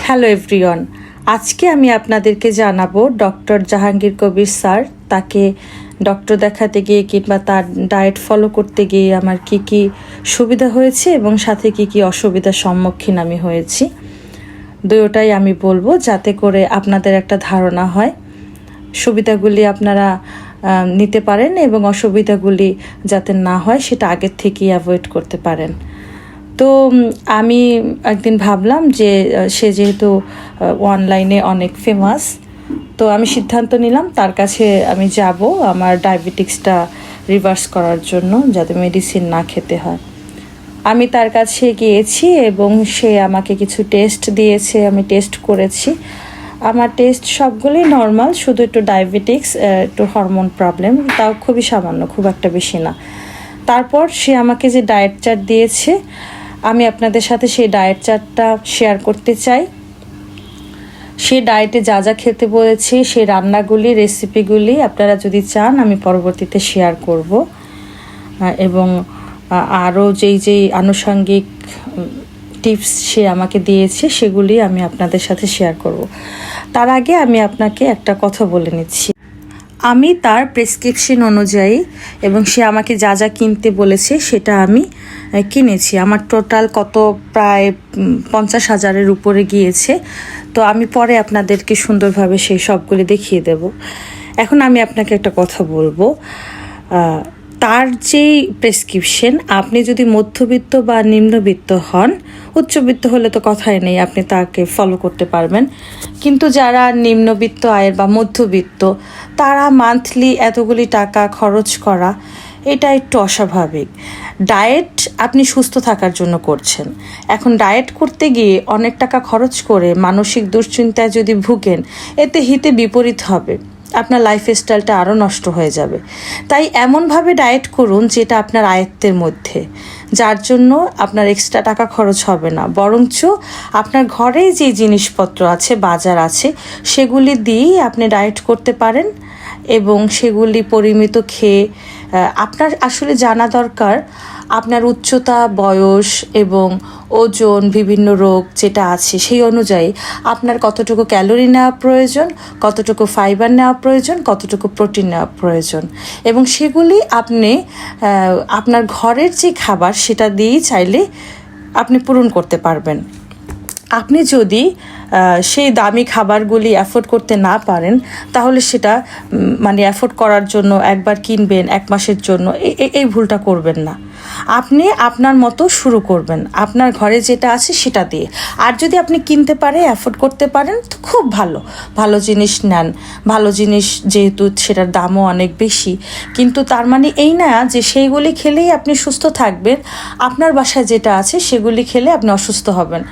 Hello everyone, আজকে আমি আপনাদেরকে জানাবো ডক্টর জাহাঙ্গীর কবির স্যার, তাকে ডক্টর দেখাতে গিয়ে কিংবা তার ডায়েট ফলো করতে গিয়ে আমার কি কি সুবিধা হয়েছে এবং সাথে কি কি অসুবিধার সম্মুখীন আমি হয়েছি, দুটোটাই আমি বলবো যাতে করে আপনাদের একটা ধারণা হয়, সুবিধাগুলি আপনারা নিতে পারেন এবং অসুবিধাগুলি যাতে না হয় সেটা আগের থেকেই অ্যাভয়েড করতে পারেন। তো আমি একদিন ভাবলাম যে সে যেহেতু অনলাইনে অনেক ফেমাস, তো আমি সিদ্ধান্ত নিলাম তার কাছে আমি যাব আমার ডায়াবেটিক্সটা রিভার্স করার জন্য, যাতে মেডিসিন না খেতে হয়। আমি তার কাছে গিয়েছি এবং সে আমাকে কিছু টেস্ট দিয়েছে, আমি টেস্ট করেছি। আমার টেস্ট সবগুলোই নর্মাল, শুধু একটু ডায়াবেটিক্স, একটু হরমোন প্রবলেম, তাও খুবই সামান্য, খুব একটা বেশি না। তারপর সে আমাকে যে ডায়েট চার্ট দিয়েছে, আমি আপনাদের সাথে সেই ডায়েট চার্টটা শেয়ার করতে চাই। সে ডায়েটে যা যা খেতে বলেছে, সেই রান্নাগুলি, রেসিপিগুলি আপনারা যদি চান আমি পরবর্তীতে শেয়ার করব, এবং আরও যেই আনুষঙ্গিক টিপস সে আমাকে দিয়েছে সেগুলি আমি আপনাদের সাথে শেয়ার করব। তার আগে আমি আপনাকে একটা কথা বলে নিচ্ছি। আমি তার প্রেসক্রিপশন অনুযায়ী এবং সে আমাকে যা যা কিনতে বলেছে সেটা আমি কিনেছি। আমার টোটাল প্রায় 50,000-এর উপরে গিয়েছে। তো আমি পরে আপনাদেরকে সুন্দরভাবে সেই সবগুলি দেখিয়ে দেব। এখন আমি আপনাকে একটা কথা বলবো, তার যেই প্রেসক্রিপশন, আপনি যদি মধ্যবিত্ত বা নিম্নবিত্ত হন, উচ্চবিত্ত হলে তো কথাই নেই, আপনি তাকে ফলো করতে পারবেন। কিন্তু যারা নিম্নবিত্ত আয়ের বা মধ্যবিত্ত, তারা মান্থলি এতগুলি টাকা খরচ করা এটা একটু অস্বাভাবিক। ডায়েট আপনি সুস্থ থাকার জন্য করছেন, এখন ডায়েট করতে গিয়ে অনেক টাকা খরচ করে মানসিক দুশ্চিন্তায় যদি ভুগেন, এতে হিতে বিপরীত হবে, আপনার লাইফস্টাইলটা আরও নষ্ট হয়ে যাবে। তাই এমনভাবে ডায়েট করুন যেটা আপনার আয়ত্তের মধ্যে, যার জন্য আপনার এক্সট্রা টাকা খরচ হবে না, বরঞ্চ আপনার ঘরে যে জিনিসপত্র আছে, বাজার আছে, সেগুলি দিয়েই আপনি ডায়েট করতে পারেন। এবং সেগুলি পরিমিত খেয়ে, আপনার আসলে জানা দরকার আপনার উচ্চতা, বয়স এবং ওজন, বিভিন্ন রোগ যেটা আছে সেই অনুযায়ী আপনার কতটুকু ক্যালোরি নেওয়া প্রয়োজন, কতটুকু ফাইবার নেওয়া প্রয়োজন, কতটুকু প্রোটিন নেওয়া প্রয়োজন, এবং সেগুলি আপনি আপনার ঘরের যে খাবার সেটা দিয়েই চাইলে আপনি পূরণ করতে পারবেন। আপনি যদি সেই দামি খাবারগুলি অ্যাফোর্ড করতে না পারেন, তাহলে সেটা অ্যাফোর্ড করার জন্য একবার কিনবেন 1 মাসের জন্য, এই ভুলটা করবেন না। আপনি আপনার মতো শুরু করবেন, আপনার ঘরে যেটা আছে সেটা দিয়ে। আর যদি আপনি কিনতে পারে, অ্যাফোর্ড করতে পারেন, তো খুব ভালো, ভালো জিনিস নেন। ভালো জিনিস যেহেতু সেটার দামও অনেক বেশি, কিন্তু তার মানে এই না যে সেইগুলি খেলেই আপনি সুস্থ থাকবেন। আপনার বাসায় যেটা আছে সেগুলি খেলে আপনি অসুস্থ হবেন।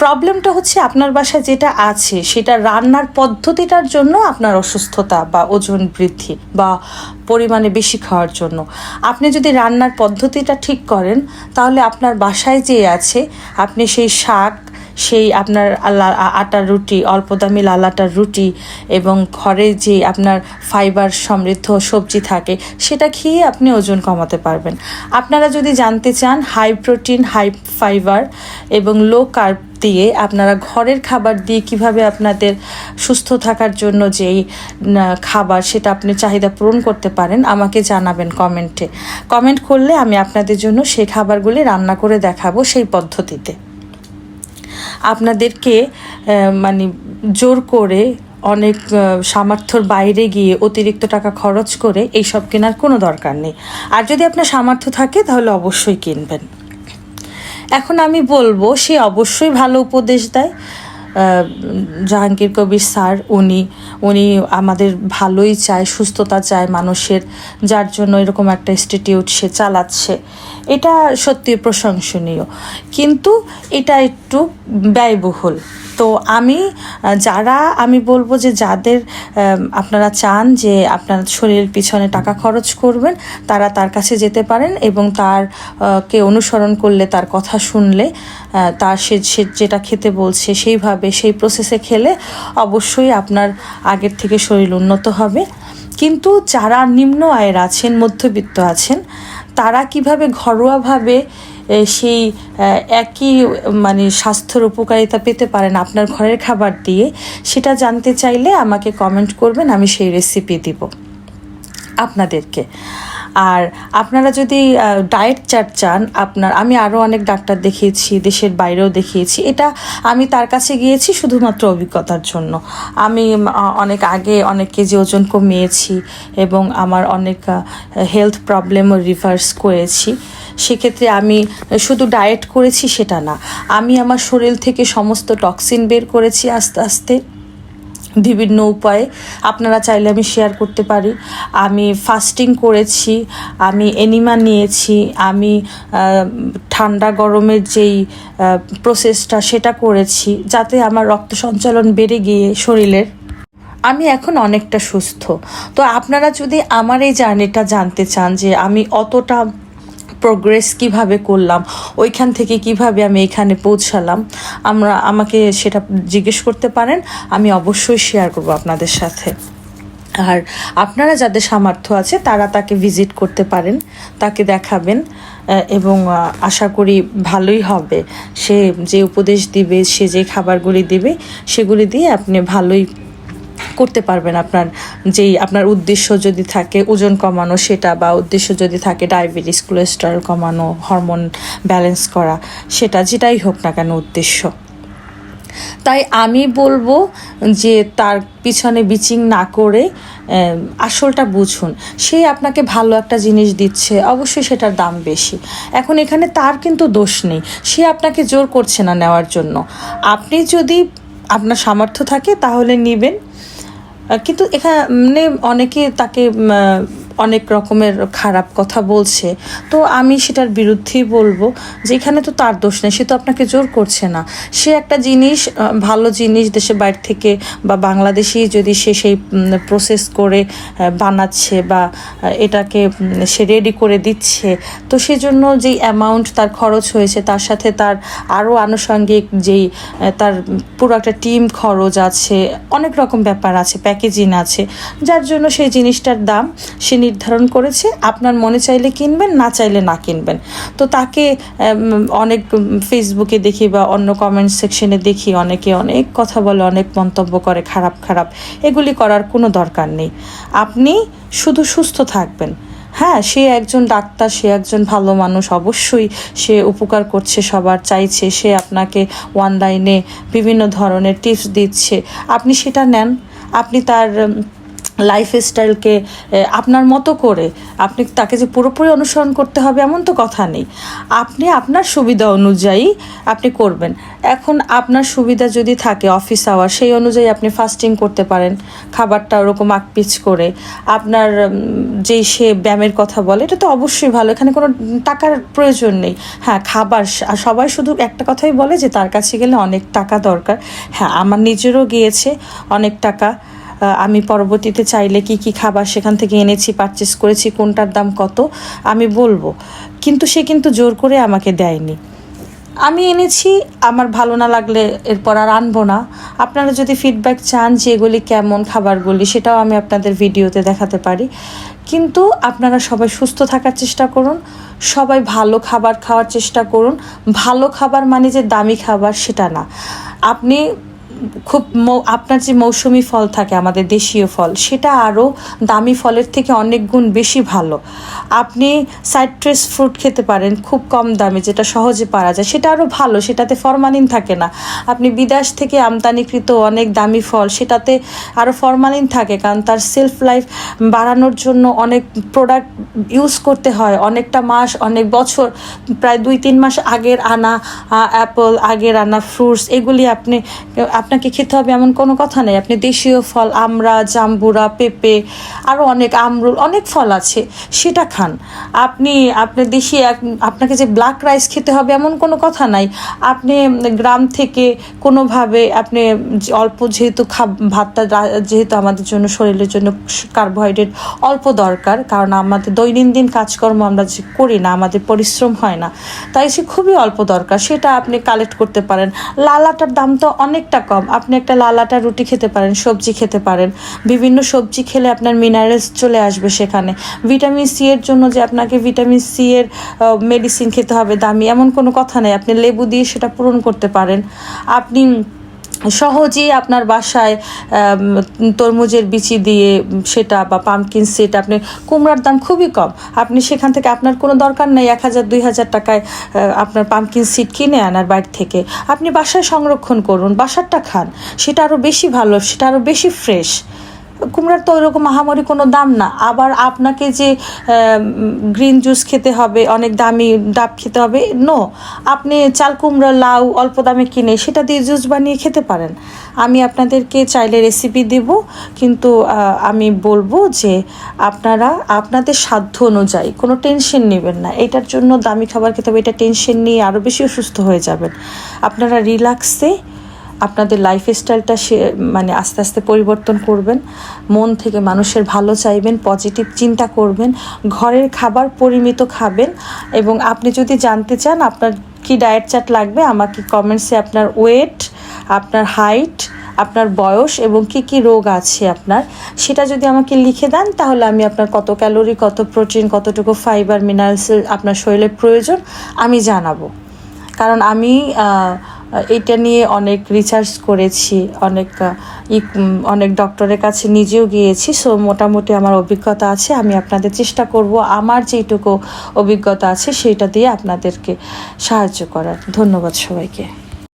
প্রবলেমটা হচ্ছে আপনার বাসায় যেটা আছে সেটা রান্নার পদ্ধতিটার জন্য আপনার অসুস্থতা বা ওজন বৃদ্ধি বা পরিমাণে বেশি খাওয়ার জন্য। আপনি যদি রান্নার পদ্ধতিটা ঠিক করেন, তাহলে আপনার বাসায় যে আছে, আপনি সেই শাক, সেই আপনার আটার রুটি, অল্প দামি লাল আটার রুটি এবং ঘরে যে আপনার ফাইবার সমৃদ্ধ সবজি থাকে, সেটা খেয়ে আপনি ওজন কমাতে পারবেন। আপনারা যদি জানতে চান হাই প্রোটিন, হাই ফাইবার এবং লো কার্ব দিয়ে আপনারা ঘরের খাবার দিয়ে কিভাবে আপনাদের সুস্থ থাকার জন্য যেই খাবার সেটা আপনি চাহিদা পূরণ করতে পারেন, আমাকে জানাবেন কমেন্ট করলে আমি আপনাদের জন্য সেই খাবারগুলি রান্না করে দেখাবো সেই পদ্ধতিতে। আপনাদেরকে জোর করে অনেক সামর্থ্যর বাইরে গিয়ে অতিরিক্ত টাকা খরচ করে এইসব কেনার কোনো দরকার নেই। আর যদি আপনার সামর্থ্য থাকে তাহলে অবশ্যই কিনবেন। এখন আমি বলবো, সে অবশ্যই ভালো উপদেশ দেয়। জাহাঙ্গীর কবির স্যার, উনি আমাদের ভালোই চায়, সুস্থতা চায় মানুষের, যার জন্য এরকম একটা ইনস্টিটিউট সে চালাচ্ছে। এটা সত্যি প্রশংসনীয়, কিন্তু এটা একটু ব্যয়বহুল। তো আমি বলবো যে যাদের আপনারা চান যে আপনার শরীরের পিছনে টাকা খরচ করবেন, তারা তার কাছে যেতে পারেন এবং কে অনুসরণ করলে, তার কথা শুনলে, সে যেটা খেতে বলছে সেইভাবে, সেই প্রসেসে খেলে অবশ্যই আপনার আগের থেকে শরীর উন্নত হবে। কিন্তু যারা নিম্ন আয়ের আছেন, মধ্যবিত্ত আছেন, তারা কিভাবে ঘরোয়াভাবে সেই একই মানে স্বাস্থ্যের উপকারিতা পেতে পারেন আপনার ঘরের খাবার দিয়ে, সেটা জানতে চাইলে আমাকে কমেন্ট করবেন, আমি সেই রেসিপি দিব আপনাদেরকে। আর আপনারা যদি ডায়েট চার্ট চান, আমি আরও অনেক ডাক্তার দেখিয়েছি, দেশের বাইরেও দেখিয়েছি, এটা আমি তার কাছে গিয়েছি শুধুমাত্র অভিজ্ঞতার জন্য। আমি অনেক আগে অনেক কেজি ওজন কমিয়েছি এবং আমার অনেক হেলথ প্রবলেমও রিভার্স করেছি। সেক্ষেত্রে আমি শুধু ডায়েট করেছি সেটা না, আমি আমার শরীর থেকে সমস্ত টক্সিন বের করেছি আস্তে আস্তে বিভিন্ন উপায়ে। আপনারা চাইলে আমি শেয়ার করতে পারি। আমি ফাস্টিং করেছি, আমি এনিমা নিয়েছি, আমি ঠান্ডা গরমের যেই প্রসেসটা সেটা করেছি, যাতে আমার রক্ত সঞ্চালন বেড়ে গিয়ে শরীরের আমি এখন অনেকটা সুস্থ। তো আপনারা যদি আমার এই জার্নিটা জানতে চান যে আমি অতটা প্রোগ্রেস কিভাবে করলাম, ওইখান থেকে কিভাবে আমি এখানে পৌঁছালাম, আমাকে সেটা জিজ্ঞেস করতে পারেন, আমি অবশ্যই শেয়ার করব আপনাদের সাথে। আর আপনারা যাদের সামর্থ্য আছে তারা তাকে ভিজিট করতে পারেন, তাকে দেখাবেন, এবং আশা করি ভালোই হবে। সে যে উপদেশ দিবে, সে যে খাবারগুলি দিবে, সেগুলি দিয়ে আপনি ভালোই করতে পারবেন। আপনার উদ্দেশ্য যদি থাকে ওজন কমানো সেটা, বা উদ্দেশ্য যদি থাকে ডায়াবেটিস, কোলেস্টেরল কমানো, হরমোন ব্যালেন্স করা, সেটা যেটাই হোক না কেন উদ্দেশ্য। তাই আমি বলবো যে তার পিছনে বিচিং না করে আসলটা বুঝুন। সে আপনাকে ভালো একটা জিনিস দিচ্ছে, অবশ্যই সেটার দাম বেশি। এখন এখানে তার কিন্তু দোষ নেই, সে আপনাকে জোর করছে না নেওয়ার জন্য। আপনি যদি আপনার সামর্থ্য থাকে তাহলে নেবেন, কিন্তু এখানে অনেকে তাকে অনেক রকমের খারাপ কথা বলছে, তো আমি সেটার বিরুদ্ধেই বলবো যে এখানে তো তার দোষ নেই, সে তো আপনাকে জোর করছে না। সে একটা জিনিস, ভালো জিনিস দেশের বাইরে থেকে বা বাংলাদেশেই যদি সে সেই প্রসেস করে বানাচ্ছে বা এটাকে সে রেডি করে দিচ্ছে, তো সেজন্য যেই অ্যামাউন্ট তার খরচ হয়েছে, তার সাথে তার আরও আনুষঙ্গিক যেই তার পুরো একটা টিম খরচ আছে, অনেক রকম ব্যাপার আছে, প্যাকেজিং আছে, যার জন্য সেই জিনিসটার দাম সে নির্ধারণ করেছে। আপনার মনে চাইলে কিনবেন, না চাইলে না কিনবেন। তো তাকে অনেক ফেসবুকে দেখি বা অন্য কমেন্ট সেকশনে দেখি অনেকে অনেক কথা বলে, অনেক মন্তব্য করে খারাপ খারাপ, এগুলি করার কোনো দরকার নেই। আপনি শুধু সুস্থ থাকবেন। হ্যাঁ, সে একজন ডাক্তার, সে একজন ভালো মানুষ, অবশ্যই সে উপকার করছে সবার, চাইছে সে আপনাকে অনলাইনে বিভিন্ন ধরনের টিপস দিচ্ছে, আপনি সেটা নেন। আপনি তার লাইফস্টাইলকে আপনার মতো করে, আপনি তাকে যে পুরোপুরি অনুসরণ করতে হবে এমন তো কথা নেই, আপনি আপনার সুবিধা অনুযায়ী আপনি করবেন। এখন আপনার সুবিধা যদি থাকে অফিস আওয়ার, সেই অনুযায়ী আপনি ফাস্টিং করতে পারেন, খাবারটা ওরকম আকপিচ করে। আপনার যেই সে ব্যায়ামের কথা বলে, এটা তো অবশ্যই ভালো, এখানে কোনো টাকার প্রয়োজন নেই। হ্যাঁ, খাবার সবাই শুধু একটা কথাই বলে যে তার কাছে গেলে অনেক টাকা দরকার। হ্যাঁ, আমার নিজেরও গিয়েছে অনেক টাকা। আমি পরবর্তীতে চাইলে কি কি খাবার সেখান থেকে এনেছি, পারচেস করেছি, কোনটার দাম কত আমি বলবো, কিন্তু সে কিন্তু জোর করে আমাকে দেয়নি। আমি এনেছি, আমার ভালো না লাগলে এরপর আর আনবো না। আপনারা যদি ফিডব্যাক চান যে এগুলি কেমন খাবারগুলি, সেটাও আমি আপনাদের ভিডিওতে দেখাতে পারি। কিন্তু আপনারা সবাই সুস্থ থাকার চেষ্টা করুন, সবাই ভালো খাবার খাওয়ার চেষ্টা করুন। ভালো খাবার মানে যে দামি খাবার সেটা না। আপনি আপনার যে মৌসুমি ফল থাকে, আমাদের দেশীয় ফল, সেটা আরও দামি ফলের থেকে অনেক গুণ বেশি ভালো। আপনি সাইট্রাস ফ্রুট খেতে পারেন খুব কম দামে, যেটা সহজে পাওয়া যায়, সেটা আরও ভালো, সেটাতে ফরমালিন থাকে না। আপনি বিদেশ থেকে আমদানিকৃত অনেক দামি ফল, সেটাতে আরও ফরমালিন থাকে, কারণ তার সেলফ লাইফ বাড়ানোর জন্য অনেক প্রোডাক্ট ইউজ করতে হয়, অনেকটা মাস, অনেক বছর, প্রায় 2-3 মাস আগের আনা অ্যাপল, আগের আনা ফ্রুটস, এগুলি আপনাকে খেতে হবে এমন কোনো কথা নেই। আপনি দেশীয় ফল, আমড়া, জাম্বুরা, পেঁপে, আরও অনেক আমরুল, অনেক ফল আছে, সেটা খান। আপনি দেশি, আপনাকে যে ব্ল্যাক রাইস খেতে হবে এমন কোনো কথা নাই। আপনি গ্রাম থেকে কোনোভাবে আপনি অল্প, যেহেতু ভাতটা যেহেতু আমাদের জন্য, শরীরের জন্য কার্বোহাইড্রেট অল্প দরকার, কারণ আমাদের দৈনন্দিন কাজকর্ম আমরা যে করি না, আমাদের পরিশ্রম হয় না, তাই সে খুবই অল্প দরকার, সেটা আপনি কালেক্ট করতে পারেন। লালাটার দাম তো অনেকটা কম, কম, আপনি একটা লাল আটার রুটি খেতে পারেন, সবজি খেতে পারেন, বিভিন্ন সবজি খেলে আপনার মিনারেলস চলে আসবে সেখানে। ভিটামিন সি এর জন্য যে আপনাকে ভিটামিন সি এর মেডিসিন খেতে হবে দামি, এমন কোনো কথা নেই। আপনি লেবু দিয়ে সেটা পূরণ করতে পারেন। আপনি সহজেই আপনার বাসায় তরমুজের বিচি দিয়ে সেটা, বা পামকিন সিড, আপনি কুমড়ার দাম খুবই কম, আপনি সেখান থেকে, আপনার কোনো দরকার নেই 1,000-2,000 টাকায় আপনার পামকিন সিড কিনে আনার বাড়ি থেকে। আপনি বাসায় সংরক্ষণ করুন, বাসারটা খান, সেটা আরও বেশি ভালো, সেটা আরও বেশি ফ্রেশ। কুমড়ার তো ওইরকম মহামারী কোনো দাম না। আবার আপনাকে যে গ্রিন জুস খেতে হবে, অনেক দামি ডাব খেতে হবে, নো। আপনি চাল কুমড়া, লাউ অল্প দামে কিনে সেটা দিয়ে জুস বানিয়ে খেতে পারেন। আমি আপনাদেরকে চাইলে রেসিপি দিব, কিন্তু আমি বলবো যে আপনারা আপনাদের সাধ্য অনুযায়ী কোনো টেনশন নেবেন না। এটার জন্য দামি খাবার খেতে হবে, এটা টেনশন নিয়ে আরও বেশি অসুস্থ হয়ে যাবেন। আপনারা রিল্যাক্সে আপনাদের লাইফস্টাইলটা মানে আস্তে আস্তে পরিবর্তন করবেন, মন থেকে মানুষের ভালো চাইবেন, পজিটিভ চিন্তা করবেন, ঘরের খাবার পরিমিত খাবেন। এবং আপনি যদি জানতে চান আপনার কি ডায়েট চার্ট লাগবে, আমাকে কমেন্টসে আপনার ওয়েট, আপনার হাইট, আপনার বয়স এবং কি কি রোগ আছে আপনার, সেটা যদি আমাকে লিখে দেন, তাহলে আমি আপনার কত ক্যালোরি, কত প্রোটিন, কতটুকু ফাইবার, মিনারেলসের আপনার শরীরে প্রয়োজন আমি জানাবো। কারণ আমি এটা নিয়ে অনেক রিসার্চ করেছি, অনেক ডক্টরের কাছে নিজেও গিয়েছি। সো মোটামুটি আমার অভিজ্ঞতা আছে। আমি আপনাদের চেষ্টা করব আমার যেটুকু অভিজ্ঞতা আছে সেটা দিয়ে আপনাদেরকে সাহায্য করার। ধন্যবাদ সবাইকে।